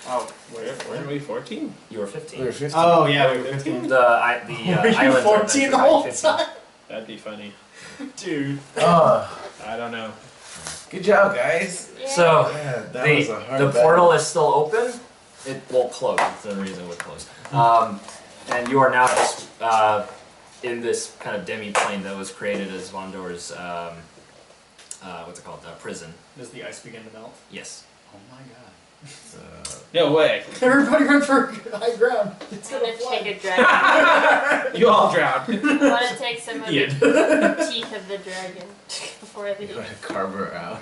Oh, Weren't we 14? You were 15. We were 15. oh yeah, we were 15. The Were you islands are 14 the meant whole for 15. time? That'd be funny. Dude. Oh, I don't know. good job, guys. Yeah. So Yeah, that was a hard the battle. portal is still open. It won't close. That's the reason it would close. And you are now just in this kind of demi-plane that was created as Isvondur's what's it called? Prison. Does the ice begin to melt? Yes. Oh my god. No way. Everybody run for high ground. It's I'm gonna gonna fly. take a dragon. You all drowned. I want to take some of the teeth of the dragon before I You leave. want to carve her out.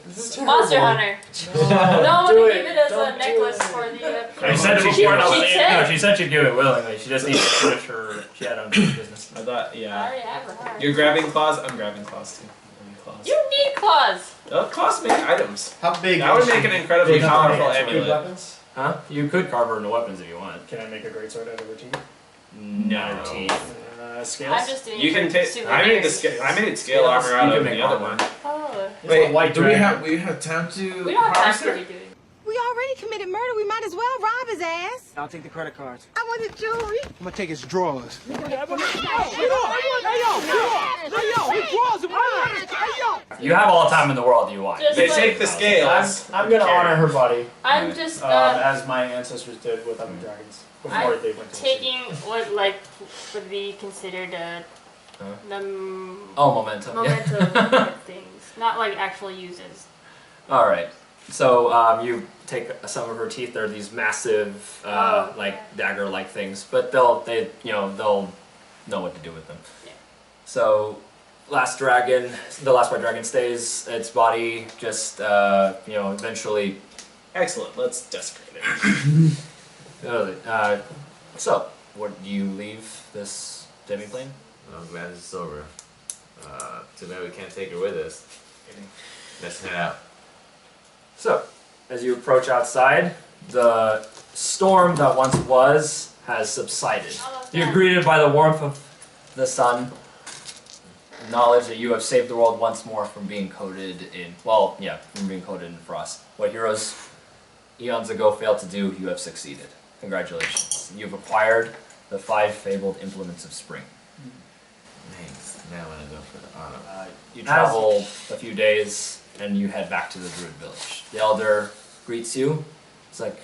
This is Monster terrible. Hunter. No, No, I want do to give it as Don't a do necklace it. for the. She said She she'd give it. She said- No, she said she'd give it willingly. She just needs to finish her. She had unfinished business. I thought, I yeah. already have her heart. You're grabbing claws? I'm grabbing claws too. I need claws. You need claws. Claws make items. How big? That would is make she? an incredibly Big enough to powerful make amulet. weapons? Huh? You could carve her into weapons if you want. Can I make a greatsword out of her teeth? No teeth. Scales? I'm just doing. You can take. take. I made scale armor out You of can make the other armor. one. Oh. It's a white do we dragon. have time to We don't have parse to her? be doing. We already committed murder. We might as well rob his ass. I'll take the credit cards. I want the jewelry. I'm gonna take his drawers. You have all the time in the world you want. Just They like, take the scales. I'm gonna honor her body I'm just as my ancestors did with other dragons before I'm they went to taking what like would be considered Huh? the Oh, momentum. momentum Yeah. things, not like actual uses. All right. So you take some of her teeth. They're these massive, Oh, like yeah. dagger-like things, but they'll know what to do with them. Yeah. So, the last white dragon stays. Its body just, eventually. Excellent. Let's desecrate it. So, what do you leave this demi-plane? I'm glad it's over. Too bad we can't take her with us. Let's head out. So, as you approach outside, the storm that once was has subsided. Oh, You're yeah. greeted by the warmth of the sun, knowledge that you have saved the world once more from being coated in, from being coated in frost. What heroes eons ago failed to do, you have succeeded. Congratulations. You've acquired the 5 fabled implements of spring. Thanks. Now I want to go for the autumn. You travel a few days, and you head back to the Druid village. The elder greets you. It's like,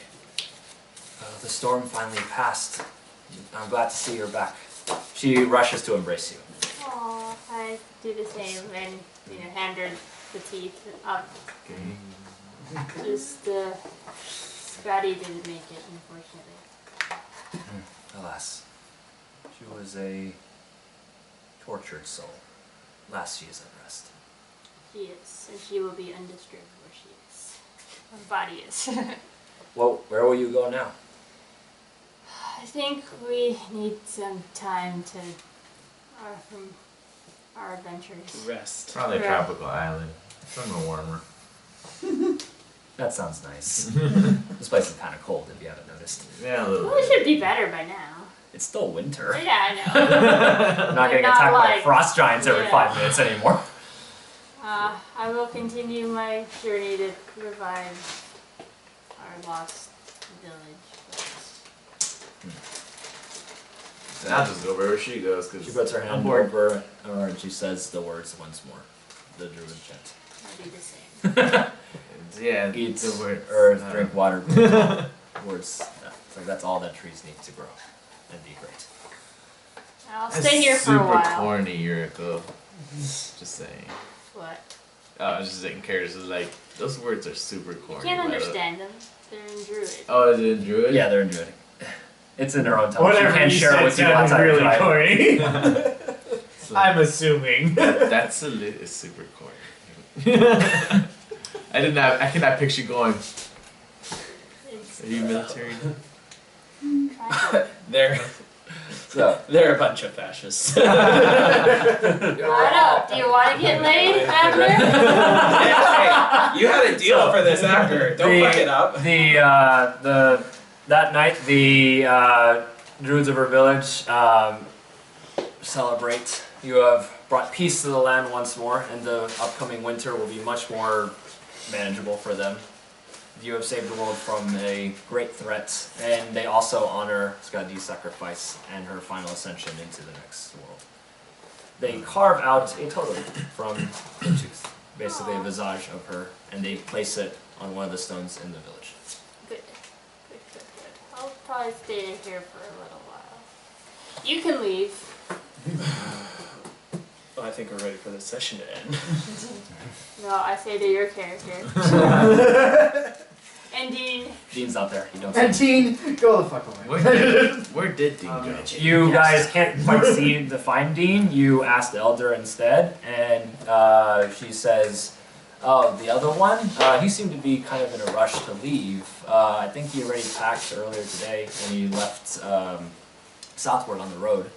the storm finally passed. I'm glad to see you're back. She rushes to embrace you. Aw, I do the same and hand her the teeth up. Just Skadi didn't make it, unfortunately. Alas, she was a tortured soul. Last she is at rest. She is, and she will be undisturbed where she is. Her body is. Well, where will you go now? I think we need some time to from our adventures. Rest. Probably a Yeah. tropical island. Somewhere warmer. That sounds nice. This place is kind of cold if you haven't noticed. Yeah, a little Well, it bit. should be better by now. It's still winter. Yeah, I know. I'm not getting Not attacked by like- frost giants every yeah. 5 minutes anymore. I will continue my journey to revive our lost village. I'll just go wherever she goes. Cause She puts her I'm hand bored. over her and she says the words once more. The druid chant. I'll do the same. Yeah, Eat the word earth, drink water. Words. Yeah, it's like that's all that trees need to grow and be great. I'll That's stay here for a super while. corny, Yuriko. Just saying. What? I was just saying characters is like those words are super corny. You can't understand them. They're in Druid. Oh, is it in Druid? Yeah, they're in Druidic. It's in their own tongue. Whatever She can't you share said it with you sounded outside really of corny. It's like, I'm assuming. that's it's super corny. I cannot picture going. It's Are you military? They're a bunch of fascists. I know. Do you want to get laid, Abner? Hey, you had a deal for this after. Don't fuck it up. That night, the druids of her village celebrate. You have brought peace to the land once more, and the upcoming winter will be much more manageable for them. You have saved the world from a great threat, and they also honor Skadi's sacrifice and her final ascension into the next world. They carve out a totem from the tooth, basically a visage of her, and they place it on one of the stones in the village. Good. I'll probably stay here for a little while. You can leave. Well, I think we're ready for this session to end. No, I say to your character. And Dean. Dean's not there. You don't see him. Dean, go the fuck away. Where did Dean go? You guys can't quite see the fine Dean. You asked the Elder instead, and she says, "Oh, the other one? He seemed to be kind of in a rush to leave. I think he already packed earlier today, and he left southward on the road."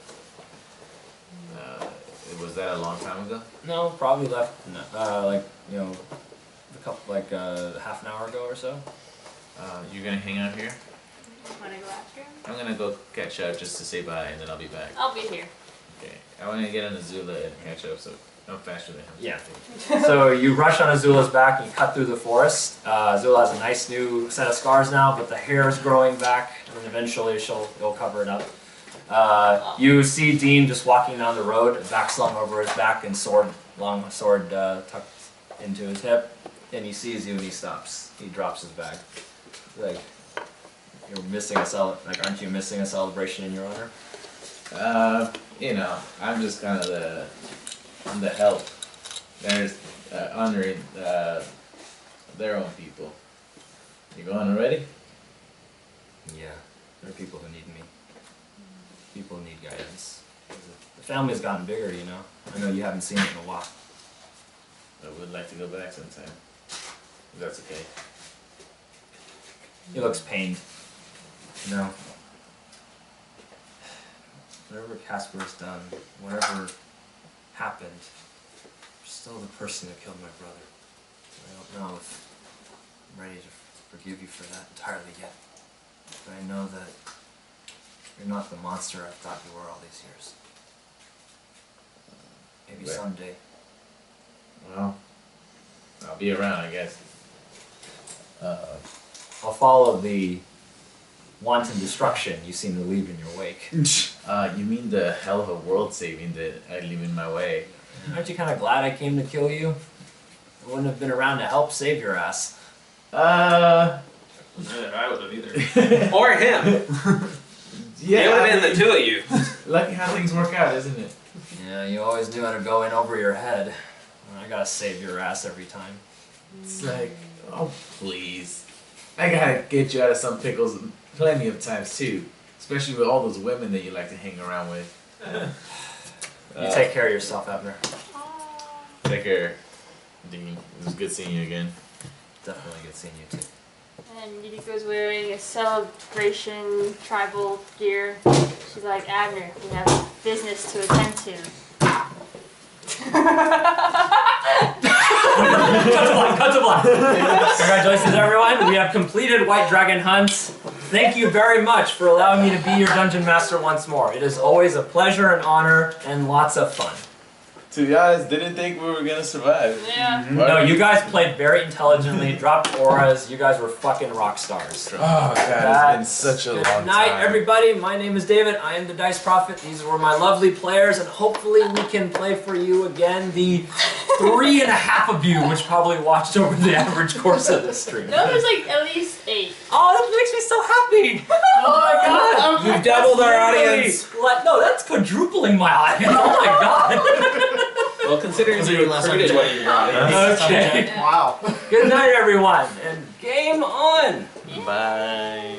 Was that a long time ago? No, probably left like a couple half an hour ago or so. You're gonna hang out here? Wanna go after him? I'm gonna go catch up just to say bye, and then I'll be back. I'll be here. Okay. I want to get on Azula and catch up, so I'm faster than him. Yeah. So you rush on Azula's back and you cut through the forest. Azula has a nice new set of scars now, but the hair is growing back, and then eventually it'll cover it up. You see Dean just walking down the road, back slung over his back, and long sword tucked into his hip. And he sees you and he stops. He drops his bag. Like, you're missing aren't you missing a celebration in your honor? I'm just kind of I'm the help. There's honoring their own people. You going already? Yeah, there are people who need me. People who need guidance. The family's gotten bigger, you know. I know you haven't seen it in a while. I would like to go back sometime. If that's okay. He looks pained. You know, whatever Casper's done, whatever happened, you're still the person who killed my brother. I don't know if I'm ready to forgive you for that entirely yet. But I know that you're not the monster I thought you were all these years. Maybe someday. Well, I'll be around, I guess. I'll follow the wanton destruction you seem to leave in your wake. You mean the hell of a world saving that I leave in my way? Aren't you kind of glad I came to kill you? I wouldn't have been around to help save your ass. I would have either. Or him. Yeah, It would have been the two of you. Lucky how things work out, isn't it? Yeah, you always knew how to go in over your head. I gotta save your ass every time. It's like, oh please. I gotta get you out of some pickles plenty of times too. Especially with all those women that you like to hang around with. You take care of yourself, Abner. Take care, Dean. It was good seeing you again. Definitely good seeing you too. And Yuriko's wearing a celebration tribal gear. She's like, Abner, we have business to attend to. Cut to black. Congratulations, everyone. We have completed White Dragon Hunt. Thank you very much for allowing me to be your dungeon master once more. It is always a pleasure and honor and lots of fun. To be honest, didn't think we were gonna survive. Yeah. No, you guys played very intelligently, dropped auras. You guys were fucking rock stars. Oh god, it's been such a long time. Good night, everybody. My name is David. I am the Dice Prophet. These were my lovely players, and hopefully we can play for you again. The 3.5 of you, which probably watched over the average course of this stream. No, there's like at least 8. Oh, that makes me so happy! Oh my god! You've doubled our audience. No, that's quadrupling my audience. Oh my god! Well, considering you recruited what you wanted. Okay. Wow. Good night, everyone, and game on. Bye.